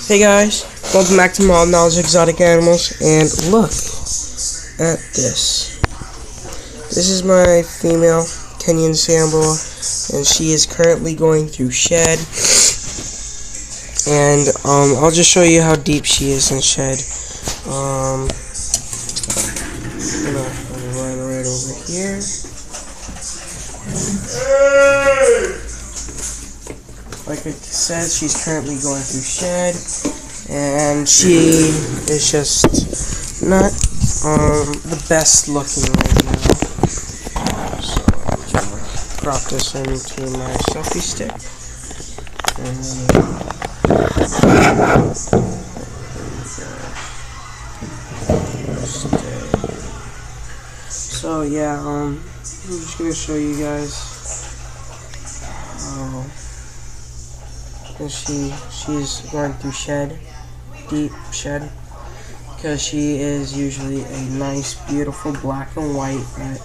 Hey guys, welcome back to Mild Knowledge Exotic Animals, and look at this. This is my female Kenyan Samboa, and she is currently going through shed. And I'll just show you how deep she is in shed. I'm gonna run right over here. Like I said, she's currently going through shed, and she is just not the best looking right now. So I'm gonna drop this into my selfie stick. So yeah, I'm just gonna show you guys how she's going through shed, deep shed, because she is usually a nice, beautiful black and white, but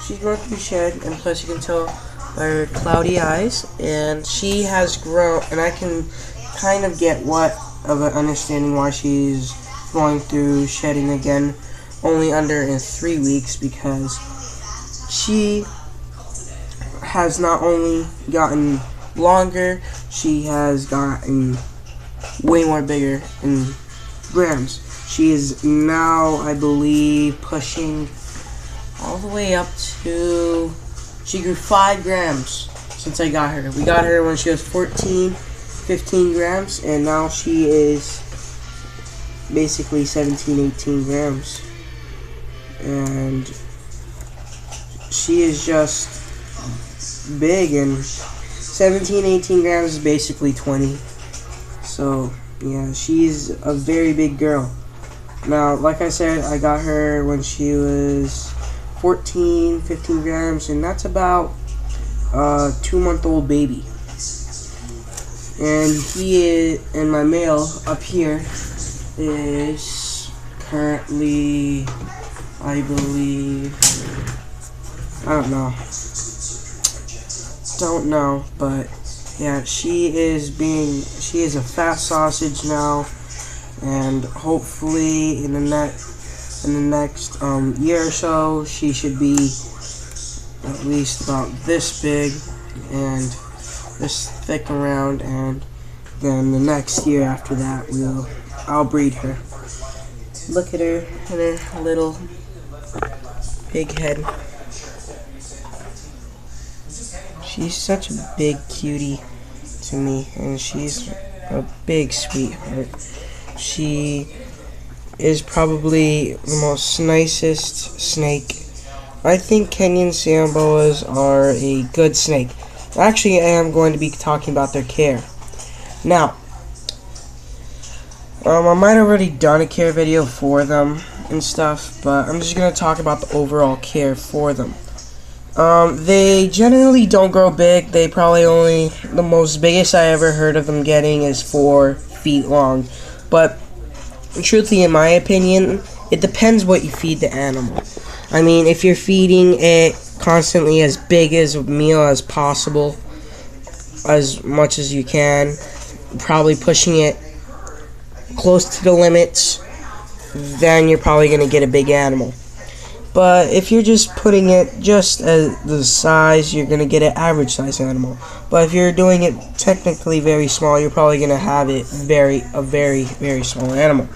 she's going through shed, and plus you can tell by her cloudy eyes, and she has grown, and I can kind of get what of an understanding why she's going through shedding again, only under in 3 weeks, because she has not only gotten longer, she has gotten way more bigger in grams. She is now, I believe, pushing all the way up to, she grew 5 grams since I got her. We got her when she was 15 grams, and now she is basically 17, 18 grams. And she is just big, and 17, 18 grams is basically 20. So, yeah, she's a very big girl. Now, like I said, I got her when she was 14, 15 grams, and that's about a 2-month-old baby. And my male up here is currently, I believe, I don't know, but yeah, she is a fat sausage now, and hopefully in the next year or so she should be at least about this big and this thick around, and then the next year after that I'll breed her. Look at her and her little big head. She's such a big cutie to me, and she's a big sweetheart. She is probably the most nicest snake. I think Kenyan Samboas are a good snake. Actually, I am going to be talking about their care. Now, I might have already done a care video for them and stuff, but I'm just going to talk about the overall care for them. They generally don't grow big. They probably the most biggest I ever heard of them getting is 4 feet long. But truthfully, in my opinion, it depends what you feed the animal. I mean, if you're feeding it constantly as big as a meal as possible, as much as you can, probably pushing it close to the limits, then you're probably going to get a big animal. But if you're just putting it just as the size, you're going to get an average size animal. But if you're doing it technically very small, you're probably going to have a very, very small animal.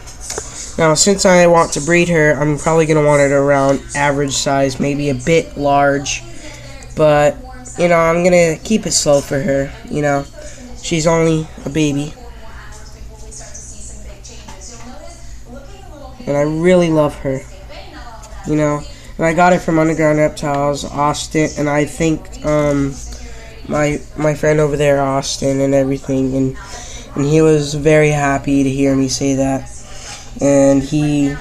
Now, since I want to breed her, I'm probably going to want it around average size, maybe a bit large. But, you know, I'm going to keep it slow for her, you know. She's only a baby. And I really love her. You know, and I got it from Underground Reptiles, Austin, and I think my friend over there, Austin, and everything, and he was very happy to hear me say that, and he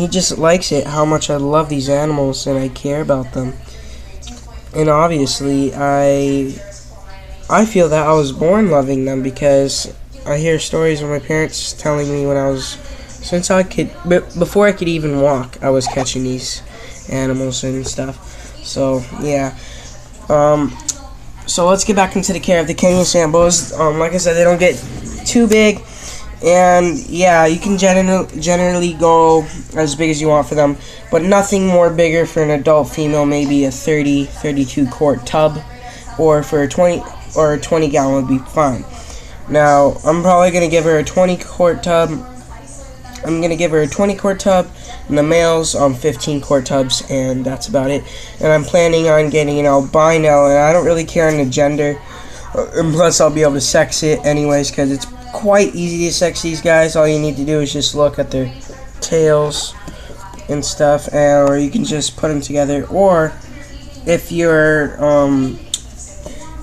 just likes it, how much I love these animals and I care about them. And obviously I feel that I was born loving them, because I hear stories of my parents telling me when I was, before I could even walk, I was catching these animals and stuff. So, yeah. So let's get back into the care of the Kenyan Samboas. Like I said, they don't get too big, And yeah, you can generally go as big as you want for them, but nothing more bigger for an adult female. Maybe a 32 quart tub, or for a 20 gallon would be fine. Now I'm probably gonna give her a 20 quart tub. I'm gonna give her a 20 quart tub, and the males 15 quart tubs, and that's about it. And I'm planning on getting an albino, and I don't really care on the gender. And plus, I'll be able to sex it anyways, because it's quite easy to sex these guys. All you need to do is just look at their tails and stuff, or you can just put them together. Or if you're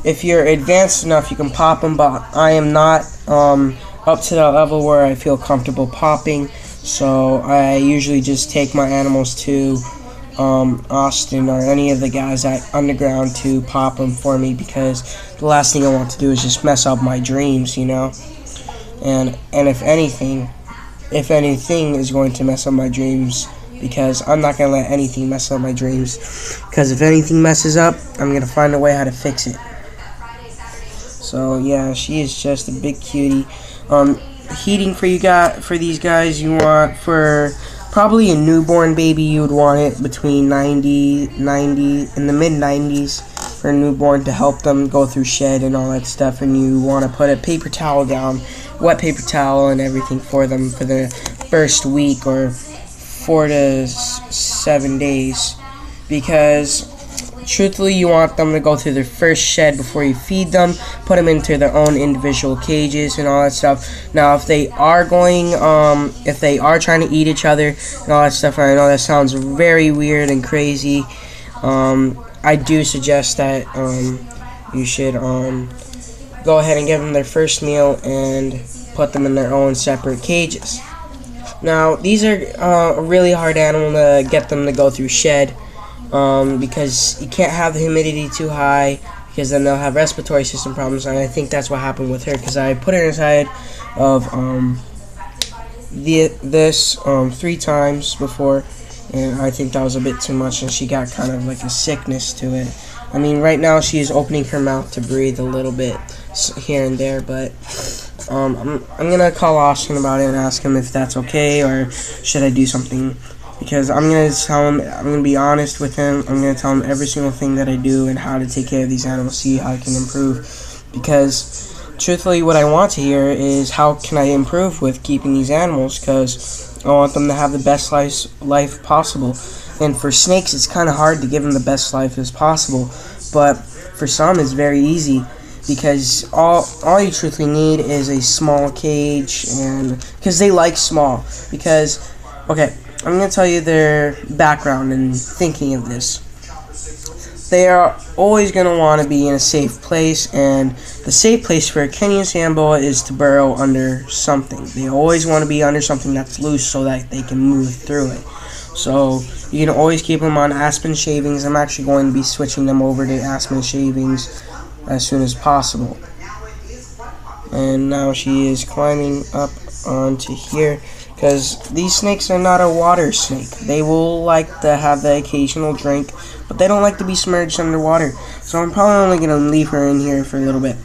advanced enough, you can pop them. But I am not up to that level where I feel comfortable popping, so I usually just take my animals to Austin or any of the guys at Underground to pop them for me, because the last thing I want to do is just mess up my dreams, you know. And if anything is going to mess up my dreams, because I'm not gonna let anything mess up my dreams, because if anything messes up, I'm gonna find a way how to fix it. So yeah, she is just a big cutie. Heating for these guys, you want for probably a newborn baby, you would want it between 90 in the mid 90s for a newborn, to help them go through shed and all that stuff. And you want to put a paper towel down, wet paper towel and everything for them for the first week or 4 to 7 days, because truthfully, you want them to go through their first shed before you feed them, put them into their own individual cages and all that stuff. Now, if they are trying to eat each other and all that stuff, and I know that sounds very weird and crazy, I do suggest that you should go ahead and give them their first meal and put them in their own separate cages. Now, these are a really hard animal to get them to go through shed. Because you can't have the humidity too high, because then they'll have respiratory system problems, and I think that's what happened with her, because I put her inside of this 3 times before, and I think that was a bit too much, and she got kind of like a sickness to it. I mean, right now she is opening her mouth to breathe a little bit here and there, but I'm gonna call Austin about it and ask him if that's okay, or should I do something. Because I'm going to tell him, I'm going to be honest with him, I'm going to tell him every single thing that I do and how to take care of these animals, see how I can improve. Because, truthfully, what I want to hear is how can I improve with keeping these animals, because I want them to have the best life possible. And for snakes, it's kind of hard to give them the best life as possible, but for some, it's very easy. Because all you truthfully need is a small cage, and because they like small. Because, okay, I'm going to tell you their background and thinking of this. They are always going to want to be in a safe place, and the safe place for a Kenyan sand boa is to burrow under something. They always want to be under something that's loose so that they can move through it. So you can always keep them on aspen shavings. I'm actually going to be switching them over to aspen shavings as soon as possible. And now she is climbing up onto here, because these snakes are not a water snake. They will like to have the occasional drink, but they don't like to be submerged underwater. So I'm probably only going to leave her in here for a little bit.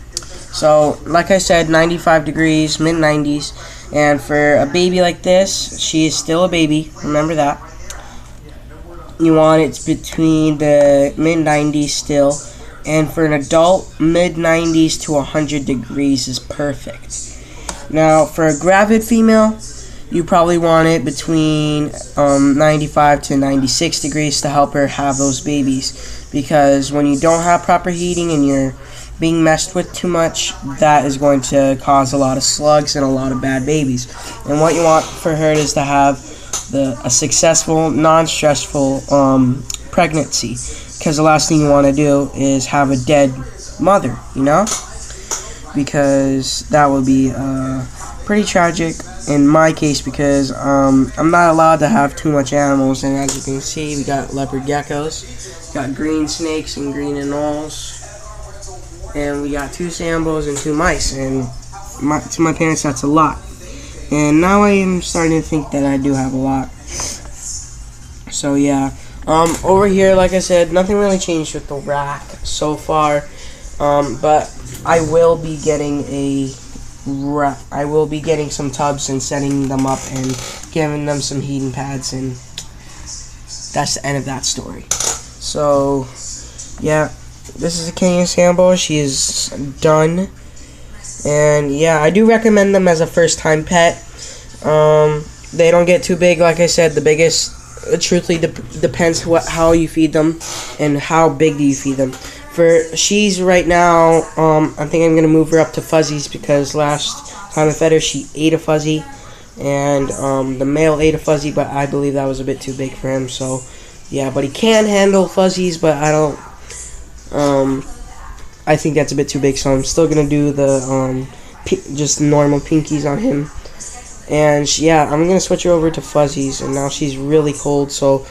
So, like I said, 95 degrees, mid-90s. And for a baby like this, she is still a baby. Remember that. You want it between the mid-90s still. And for an adult, mid-90s to 100 degrees is perfect. Now, for a gravid female, you probably want it between 95 to 96 degrees to help her have those babies. Because when you don't have proper heating and you're being messed with too much, that is going to cause a lot of slugs and a lot of bad babies. And what you want for her is to have a successful, non-stressful pregnancy. Because the last thing you want to do is have a dead mother, you know? Because that would be pretty tragic in my case, because I'm not allowed to have too much animals. And as you can see, we got leopard geckos, got green snakes and green anoles, and we got 2 sand boas and 2 mice. And to my parents, that's a lot. And now I am starting to think that I do have a lot. So yeah, over here, like I said, nothing really changed with the rack so far. But I will be getting a I will be getting some tubs and setting them up and giving them some heating pads, and that's the end of that story. So yeah, this is a Kenyan Sambo. She is done, and yeah, I do recommend them as a first time pet. They don't get too big, like I said. The biggest, truthfully, depends how you feed them and how big do you feed them. She's right now, I think I'm going to move her up to fuzzies, because last time I fed her, she ate a fuzzy, and the male ate a fuzzy, but I believe that was a bit too big for him. So yeah, but he can handle fuzzies, but I don't, I think that's a bit too big, so I'm still going to do the just normal pinkies on him. And yeah, I'm going to switch her over to fuzzies, and now she's really cold, so